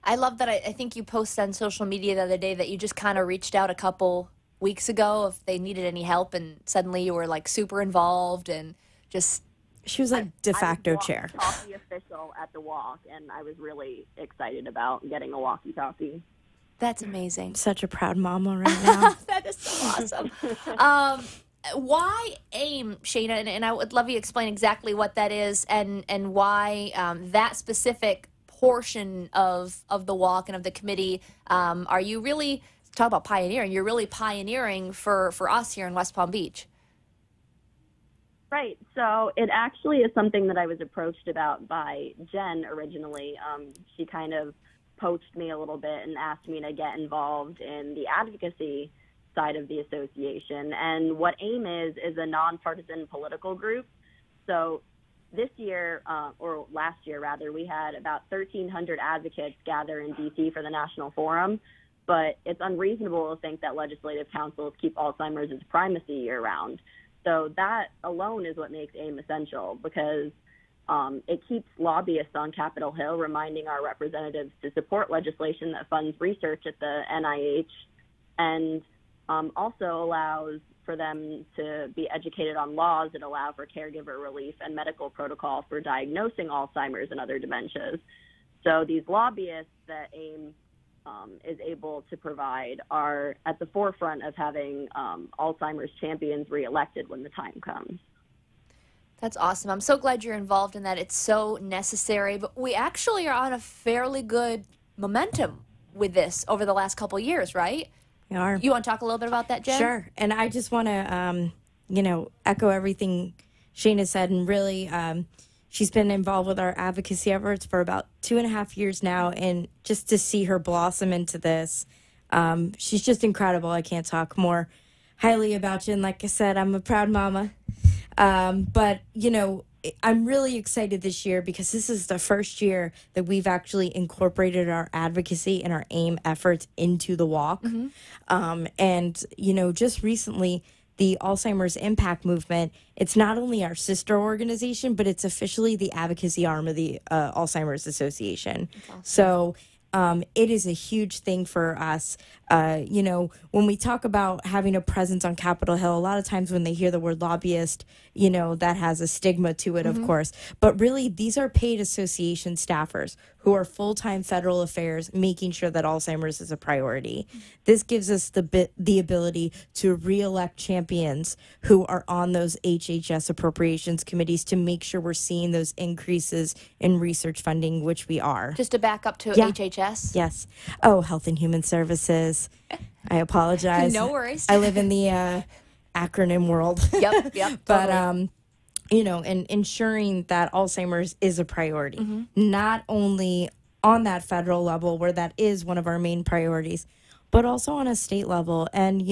I love that. I think you posted on social media the other day that you just kind of reached out a couple weeks ago if they needed any help, and suddenly you were like super involved and just... She was like de facto chair. I was walkie-talkie official at the walk, and I was really excited about getting a walkie-talkie. That's amazing. Such a proud mama right now. That is so awesome. Why AIM, Shayna? And I would love you to explain exactly what that is and why that specific portion of the walk and of the committee. Are you really, talk about pioneering, you're really pioneering for us here in West Palm Beach. Right. So it actually is something that I was approached about by Jen originally. She kind of poached me a little bit and asked me to get involved in the advocacy side of the association. And what AIM is a nonpartisan political group. So this year, or last year rather, we had about 1,300 advocates gather in D.C. for the National Forum, but it's unreasonable to think that legislative councils keep Alzheimer's as primacy year-round. So that alone is what makes AIM essential, because it keeps lobbyists on Capitol Hill reminding our representatives to support legislation that funds research at the NIH, and also allows for them to be educated on laws that allow for caregiver relief and medical protocol for diagnosing Alzheimer's and other dementias. So these lobbyists that AIM is able to provide are at the forefront of having Alzheimer's champions reelected when the time comes. That's awesome. I'm so glad you're involved in that. It's so necessary. But we actually are on a fairly good momentum with this over the last couple of years, right? We are. You want to talk a little bit about that, Jen? Sure. And I just want to, echo everything Shayna said. And really, she's been involved with our advocacy efforts for about 2.5 years now. And just to see her blossom into this, she's just incredible. I can't talk more highly about you. And like I said, I'm a proud mama. But, I'm really excited this year because this is the first year that we've actually incorporated our advocacy and our AIM efforts into the walk. And, just recently, the Alzheimer's Impact Movement, it's not only our sister organization, but it's officially the advocacy arm of the Alzheimer's Association. Awesome. So it is a huge thing for us. When we talk about having a presence on Capitol Hill, a lot of times when they hear the word lobbyist, that has a stigma to it, of course. But really, these are paid association staffers who are full-time federal affairs, making sure that Alzheimer's is a priority. This gives us the ability to re-elect champions who are on those HHS appropriations committees to make sure we're seeing those increases in research funding, which we are. Just to back up to HHS? Yes. Oh, Health and Human Services. I apologize. No worries. I live in the acronym world. Yep. But, totally. and ensuring that Alzheimer's is a priority, not only on that federal level where that is one of our main priorities, but also on a state level. And,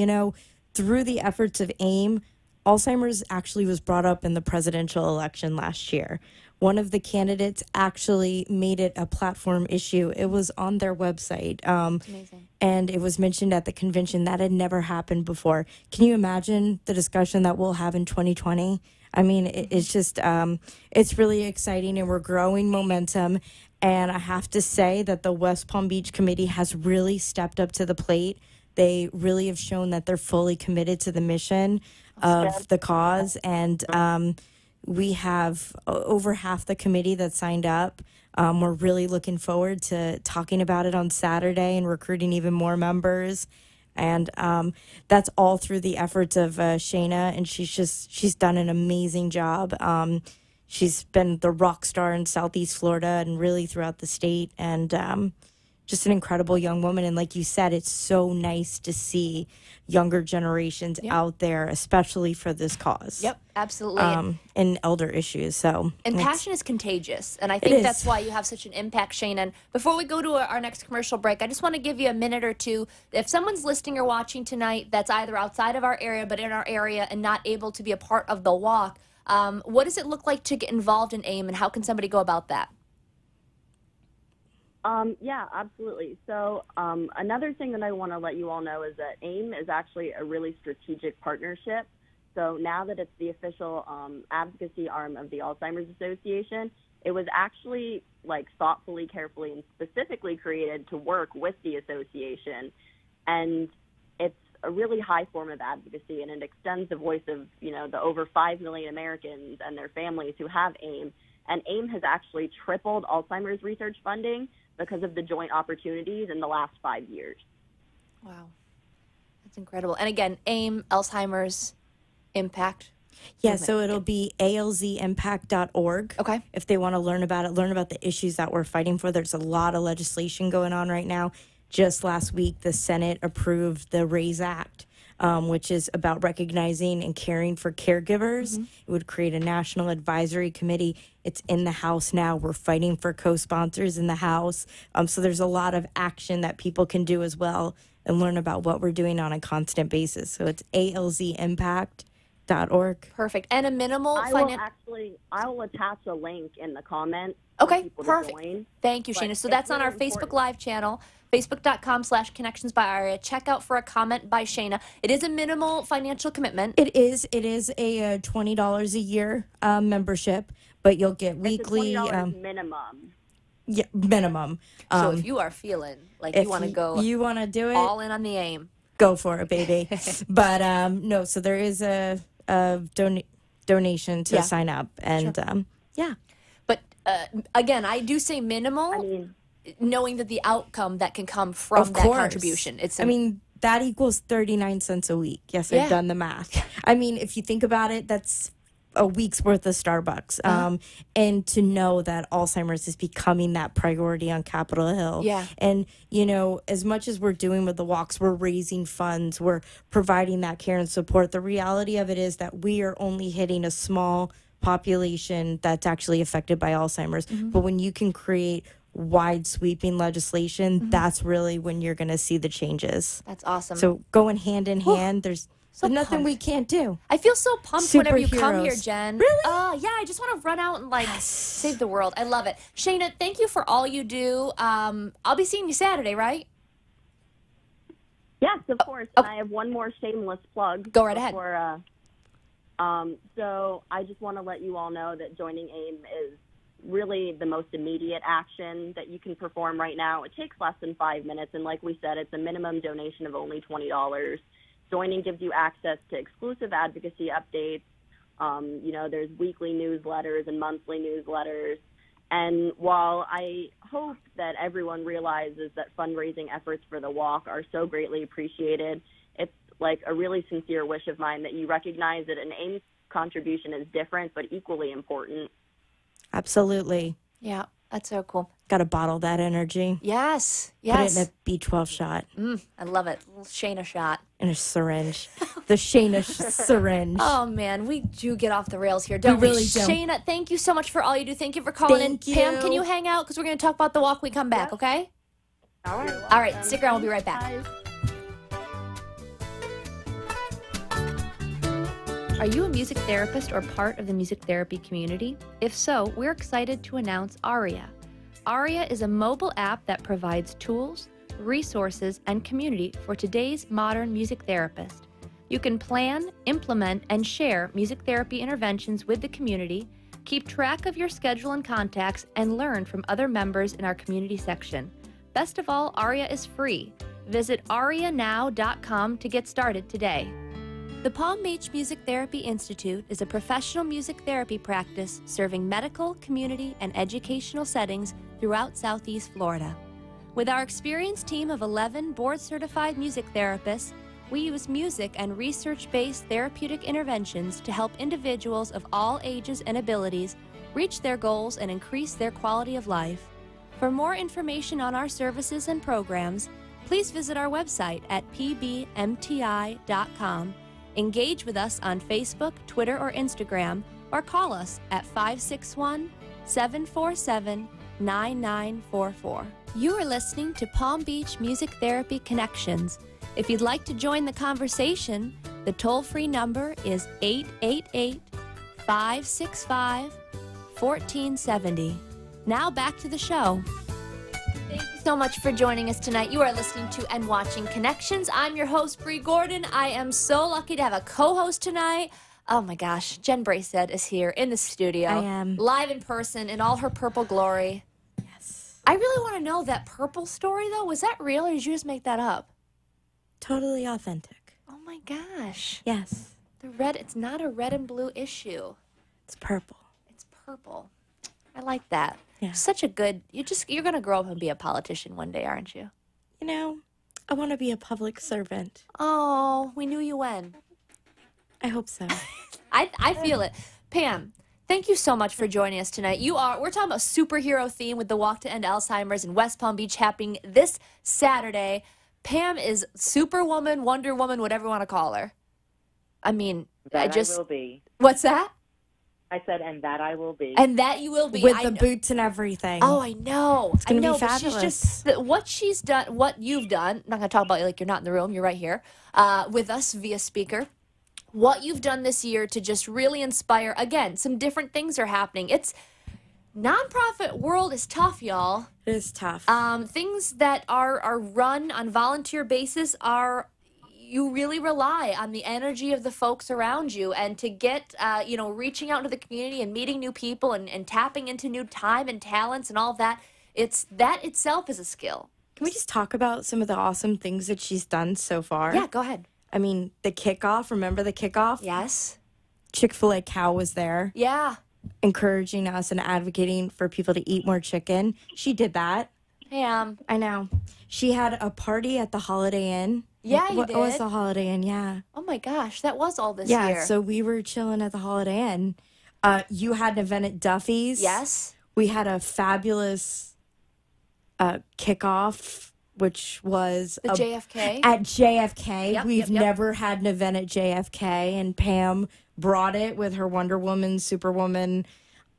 through the efforts of AIM, Alzheimer's actually was brought up in the presidential election last year. One of the candidates actually made it a platform issue. It was on their website. Amazing. And it was mentioned at the convention. That had never happened before. Can you imagine the discussion that we'll have in 2020? I mean, it's just, it's really exciting, and we're growing momentum. And I have to say that the West Palm Beach Committee has really stepped up to the plate. They really have shown that they're fully committed to the mission of the cause. And we have over half the committee that signed up. We're really looking forward to talking about it on Saturday and recruiting even more members. And that's all through the efforts of Shayna, and she's done an amazing job. She's been the rock star in Southeast Florida and really throughout the state, and just an incredible young woman. And like you said, it's so nice to see younger generations out there, especially for this cause. Yep, absolutely. And elder issues. And passion is contagious. And I think that's why you have such an impact, Shane. And before we go to our next commercial break, I just want to give you a minute or two. If someone's listening or watching tonight that's either outside of our area but in our area and not able to be a part of the walk, what does it look like to get involved in AIM, and how can somebody go about that? Yeah, absolutely. So another thing that I want to let you all know is that AIM is actually a really strategic partnership. So now that it's the official advocacy arm of the Alzheimer's Association, it was actually thoughtfully, carefully, and specifically created to work with the association. And it's a really high form of advocacy, and it extends the voice of, the over 5 million Americans and their families who have AIM. And AIM has actually tripled Alzheimer's research funding because of the joint opportunities in the last 5 years. Wow. That's incredible. And again, AIM, Alzheimer's Impact. Yeah, so it'll be alzimpact.org. Okay. If they want to learn about it, learn about the issues that we're fighting for. There's a lot of legislation going on right now. Just last week, the Senate approved the RAISE Act, which is about recognizing and caring for caregivers. It would create a national advisory committee. It's in the House now. We're fighting for co-sponsors in the House. So there's a lot of action that people can do as well and learn about what we're doing on a constant basis. So it's alzimpact.org. alzheimersup.org. Perfect. And a minimal I will attach a link in the comments. Okay, for people perfect. To join. Thank you, But Shayna. So that's on really our Facebook important. Live channel, facebook.com/connections by Aria. Check out for a comment by Shayna. It is a minimal financial commitment. It is a $20 a year membership, but you'll get weekly. It's a $20 minimum. Yeah, minimum. So if you are feeling like you want to go you want to do it, all in on the aim, go for it, baby. But no, so there is a donation to sign up, and yeah. But again, I do say minimal, knowing that the outcome that can come from that contribution. That equals 39 cents a week. Yes, I've done the math. I mean, if you think about it, that's a week's worth of Starbucks. And to know that Alzheimer's is becoming that priority on Capitol Hill. Yeah. And, as much as we're doing with the walks, we're raising funds, we're providing that care and support. The reality of it is that we are only hitting a small population that's actually affected by Alzheimer's. But when you can create wide sweeping legislation, that's really when you're going to see the changes. That's awesome. So going hand in hand, there's nothing we can't do. I feel so pumped whenever you come here, Superheroes. Jen. Really? Yeah, I just want to run out and save the world. I love it. Shayna, thank you for all you do. I'll be seeing you Saturday, right? Yes, of course. And I have one more shameless plug. Go right ahead. So I just want to let you all know that joining AIM is really the most immediate action that you can perform right now. It takes less than 5 minutes, and like we said, it's a minimum donation of only $20. Joining gives you access to exclusive advocacy updates. There's weekly newsletters and monthly newsletters. And while I hope that everyone realizes that fundraising efforts for the walk are so greatly appreciated, it's like a really sincere wish of mine that you recognize that an AIM contribution is different but equally important. Absolutely. Yeah, that's so cool. Got to bottle that energy. Yes. Put it in a B12 shot. I love it. A little Shayna shot. In a syringe. The Shayna syringe. Oh, man, we do get off the rails here, don't we? Really don't. Shayna, thank you so much for all you do. Thank you for calling Thank in. you. Pam, can you hang out? Because we're going to talk about the walk when we come back, okay? All right. All right, stick around. We'll be right back. Bye. Are you a music therapist or part of the music therapy community? If so, we're excited to announce Aria. Aria is a mobile app that provides tools, resources, and community for today's modern music therapist. You can plan, implement, and share music therapy interventions with the community, keep track of your schedule and contacts, and learn from other members in our community section. Best of all, Aria is free. Visit arianow.com to get started today. The Palm Beach Music Therapy Institute is a professional music therapy practice serving medical, community, and educational settings throughout Southeast Florida. With our experienced team of 11 board-certified music therapists, we use music and research-based therapeutic interventions to help individuals of all ages and abilities reach their goals and increase their quality of life. For more information on our services and programs, please visit our website at pbmti.com. Engage with us on Facebook, Twitter, or Instagram, or call us at 561-747-9944. You are listening to Palm Beach Music Therapy Connections. If you'd like to join the conversation, the toll-free number is 888-565-1470. Now back to the show. Thank you so much for joining us tonight. You are listening to and watching Connections. I'm your host, Bree Gordon. I am so lucky to have a co-host tonight. Oh my gosh, Jen Braced is here in the studio. I am. Live in person in all her purple glory. Yes. I really want to know that purple story, though. Was that real, or did you just make that up? Totally authentic. Oh my gosh. Yes. It's not a red and blue issue. It's purple. It's purple. I like that. Yeah. Such a good, you're going to grow up and be a politician one day, aren't you? I want to be a public servant. Oh, we knew you when. I hope so. I feel it. Pam, thank you so much for joining us tonight. We're talking about superhero theme with the Walk to End Alzheimer's in West Palm Beach happening this Saturday. Pam is Superwoman, Wonder Woman, whatever you want to call her. I mean, I will be. What's that? I said, and that I will be. And that you will be. With the boots and everything. Oh, I know. It's going to be but fabulous. She's just, what she's done, what you've done, I'm not going to talk about you like you're not in the room, you're right here, with us via speaker. what you've done this year to just really inspire. Again, some different things are happening. It's nonprofit world is tough, y'all. It is tough. Things that are run on volunteer basis are, you really rely on the energy of the folks around you, and to get, reaching out into the community and meeting new people and tapping into new time and talents and all of that. That itself is a skill. Can we just talk about some of the awesome things that she's done so far? Yeah, go ahead. I mean, the kickoff. Remember the kickoff? Yes. Chick-fil-A Cow was there, Yeah. encouraging us and advocating for people to eat more chicken. She did that. Pam. I know. She had a party at the Holiday Inn. Yeah, you What was did. the Holiday Inn? Yeah. Oh my gosh, that was all this Yeah, year. so we were chilling at the Holiday Inn. You had an event at Duffy's. Yes. We had a fabulous kickoff, which was The JFK. at JFK. Yep, We've yep, yep. never had an event at JFK, and Pam brought it with her Wonder Woman, Superwoman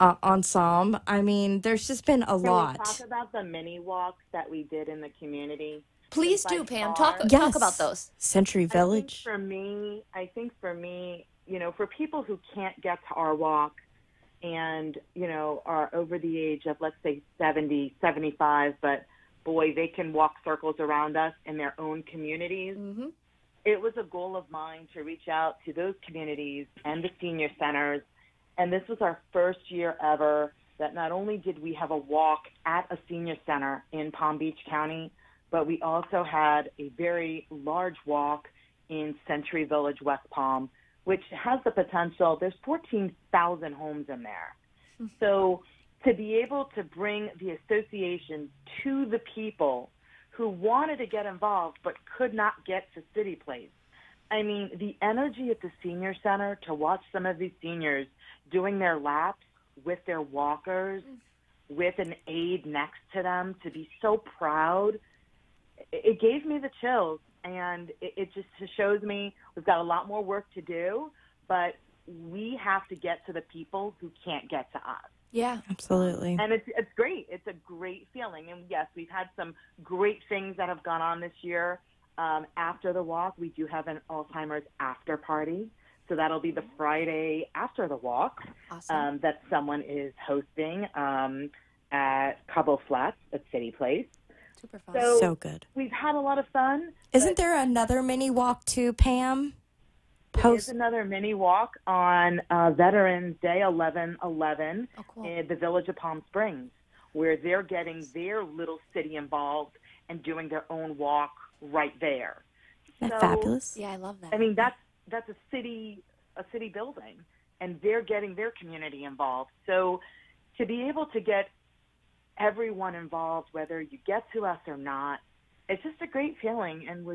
ensemble. I mean, there's just been a Can lot. we talk about the mini walks that we did in the community? Please By do, Pam. far- Talk about those. Century Village. I think for me, for people who can't get to our walk and, are over the age of, let's say, 70, 75, but boy, they can walk circles around us in their own communities. Mm-hmm. It was a goal of mine to reach out to those communities and the senior centers. And this was our first year ever that not only did we have a walk at a senior center in Palm Beach County, but we also had a very large walk in Century Village, West Palm, which has the potential. There's 14,000 homes in there. So to be able to bring the association to the people who wanted to get involved but could not get to City Place. I mean, the energy at the senior center to watch some of these seniors doing their laps with their walkers, with an aide next to them, to be so proud, it gave me the chills. And it just shows me we've got a lot more work to do, but we have to get to the people who can't get to us. Yeah. Absolutely. And it's great. It's a great feeling. And yes, we've had some great things that have gone on this year. After the walk, we do have an Alzheimer's after party. So that'll be the Friday after the walk. Awesome. That someone is hosting at Cabo Flats at City Place. Super fun. So good. We've had a lot of fun. Isn't there another mini walk too, Pam? There's another mini walk on Veterans Day 11/11 Oh, cool. in the village of Palm Springs, where they're getting their little city involved and doing their own walk right there. Isn't that fabulous? Yeah, I love that. I mean, that's a city building, and they're getting their community involved. So to be able to get everyone involved, whether you get to us or not, it's just a great feeling, and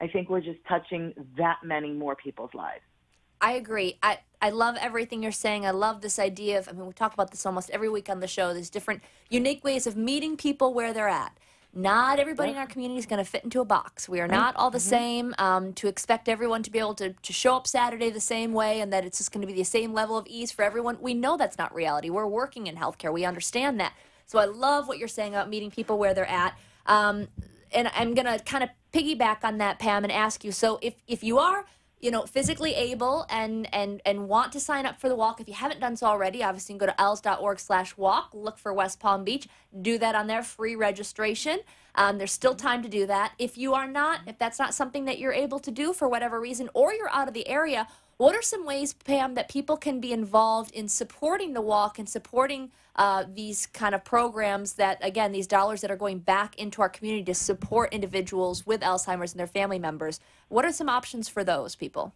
I think we're just touching that many more people's lives. I agree. I love everything you're saying. I love this idea of, we talk about this almost every week on the show. There's different unique ways of meeting people where they're at. Not everybody in our community is going to fit into a box. We are not all the same. To expect everyone to be able to show up Saturday the same way and that it's just going to be the same level of ease for everyone, we know that's not reality. We're working in healthcare. We understand that. So I love what you're saying about meeting people where they're at. And I'm going to kind of piggyback on that, Pam, and ask you, so if you are, physically able and want to sign up for the walk, if you haven't done so already, obviously you can go to els.org/walk, look for West Palm Beach, do that on there, free registration. There's still time to do that. If that's not something that you're able to do for whatever reason, or you're out of the area, what are some ways, Pam, that people can be involved in supporting the walk and supporting these kind of programs that, again, these dollars that are going back into our community to support individuals with Alzheimer's and their family members? What are some options for those people?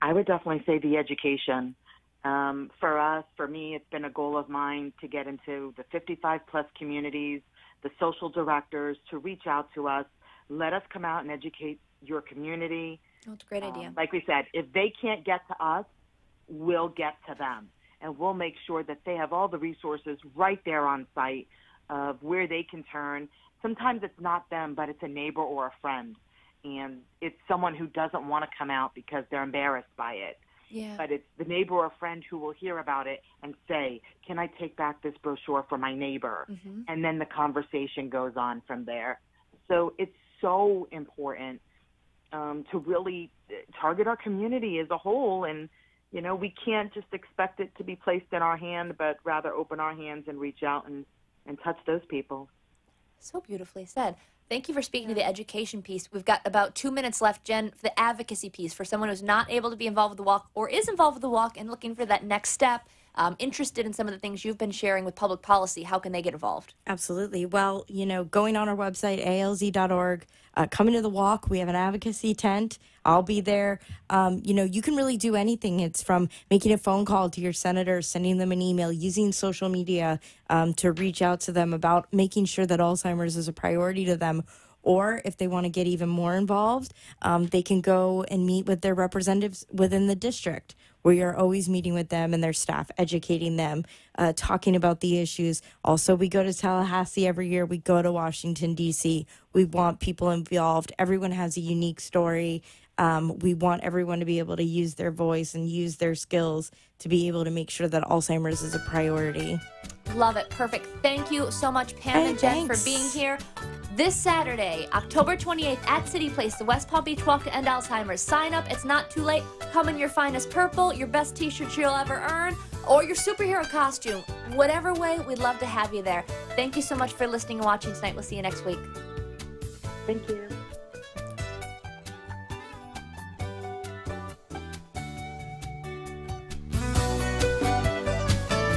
I would definitely say the education. For me, it's been a goal of mine to get into the 55-plus communities, the social directors, to reach out to us. Let us come out and educate your community. Oh, it's a great idea. Like we said, if they can't get to us, we'll get to them. And we'll make sure that they have all the resources right there on site of where they can turn. Sometimes it's not them, but it's a neighbor or a friend. And it's someone who doesn't want to come out because they're embarrassed by it. Yeah. But it's the neighbor or friend who will hear about it and say, can I take back this brochure for my neighbor? Mm-hmm. And then the conversation goes on from there. So it's so important to really target our community as a whole. And, we can't just expect it to be placed in our hand, but rather open our hands and reach out and touch those people. So beautifully said. Thank you for speaking to the education piece. We've got about 2 minutes left, Jen, for the advocacy piece for someone who's not able to be involved with the walk or is involved with the walk and looking for that next step, interested in some of the things you've been sharing with public policy. How can they get involved? Absolutely. Well, going on our website, alz.org, coming to the walk. We have an advocacy tent. I'll be there. You can really do anything. It's from making a phone call to your senator, sending them an email, using social media to reach out to them about making sure that Alzheimer's is a priority to them. Or if they want to get even more involved, they can go and meet with their representatives within the district. We are always meeting with them and their staff, educating them, talking about the issues. Also, we go to Tallahassee every year. We go to Washington, D.C. We want people involved. Everyone has a unique story. We want everyone to be able to use their voice and use their skills to be able to make sure that Alzheimer's is a priority. Love it. Perfect. Thank you so much, Pam and Jen, for being here. This Saturday, October 28th at City Place, the West Palm Beach Walk to End Alzheimer's. Sign up. It's not too late. Come in your finest purple, your best t-shirt you'll ever earn, or your superhero costume. Whatever way, we'd love to have you there. Thank you so much for listening and watching tonight. We'll see you next week. Thank you.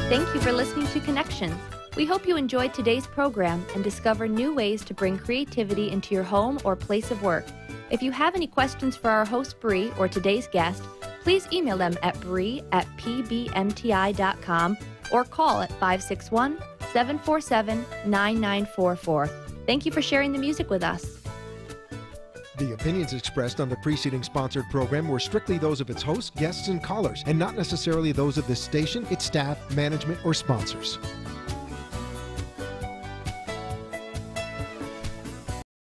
Thank you for listening to Connections. We hope you enjoyed today's program and discover new ways to bring creativity into your home or place of work. If you have any questions for our host Bree or today's guest, please email them at bree@pbmti.com or call at 561-747-9944. Thank you for sharing the music with us. The opinions expressed on the preceding sponsored program were strictly those of its hosts, guests, and callers, and not necessarily those of this station, its staff, management, or sponsors.